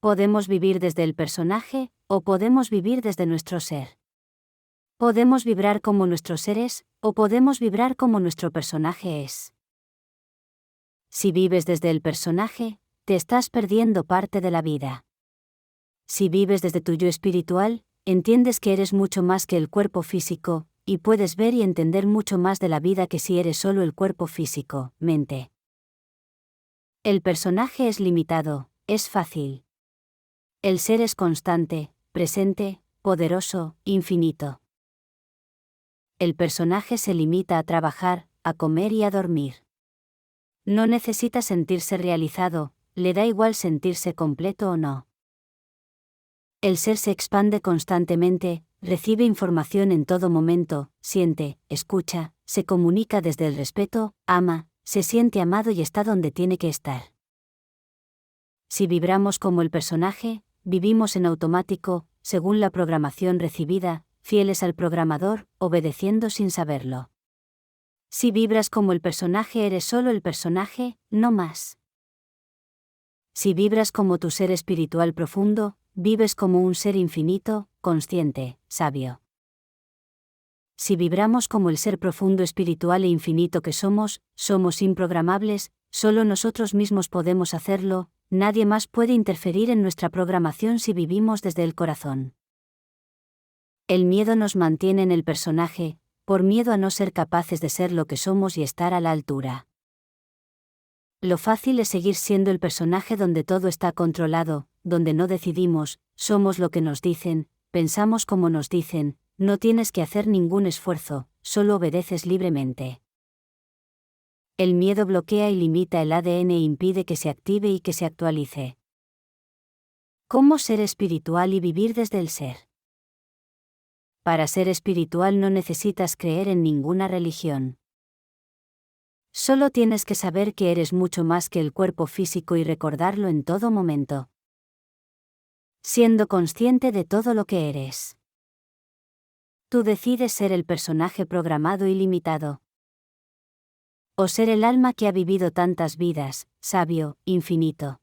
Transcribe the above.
Podemos vivir desde el personaje, o podemos vivir desde nuestro ser. Podemos vibrar como nuestro ser es, o podemos vibrar como nuestro personaje es. Si vives desde el personaje, te estás perdiendo parte de la vida. Si vives desde tu yo espiritual, entiendes que eres mucho más que el cuerpo físico, y puedes ver y entender mucho más de la vida que si eres solo el cuerpo físico, mente. El personaje es limitado, es fácil. El ser es constante, presente, poderoso, infinito. El personaje se limita a trabajar, a comer y a dormir. No necesita sentirse realizado, le da igual sentirse completo o no. El ser se expande constantemente, recibe información en todo momento, siente, escucha, se comunica desde el respeto, ama, se siente amado y está donde tiene que estar. Si vibramos como el personaje, vivimos en automático, según la programación recibida, fieles al programador, obedeciendo sin saberlo. Si vibras como el personaje, eres solo el personaje, no más. Si vibras como tu ser espiritual profundo, vives como un ser infinito, consciente, sabio. Si vibramos como el ser profundo espiritual e infinito que somos improgramables, solo nosotros mismos podemos hacerlo, nadie más puede interferir en nuestra programación si vivimos desde el corazón. El miedo nos mantiene en el personaje, por miedo a no ser capaces de ser lo que somos y estar a la altura. Lo fácil es seguir siendo el personaje donde todo está controlado, donde no decidimos, somos lo que nos dicen, pensamos como nos dicen, no tienes que hacer ningún esfuerzo, solo obedeces libremente. El miedo bloquea y limita el ADN e impide que se active y que se actualice. ¿Cómo ser espiritual y vivir desde el ser? Para ser espiritual no necesitas creer en ninguna religión. Solo tienes que saber que eres mucho más que el cuerpo físico y recordarlo en todo momento. Siendo consciente de todo lo que eres. Tú decides ser el personaje programado y limitado. O ser el alma que ha vivido tantas vidas, sabio, infinito.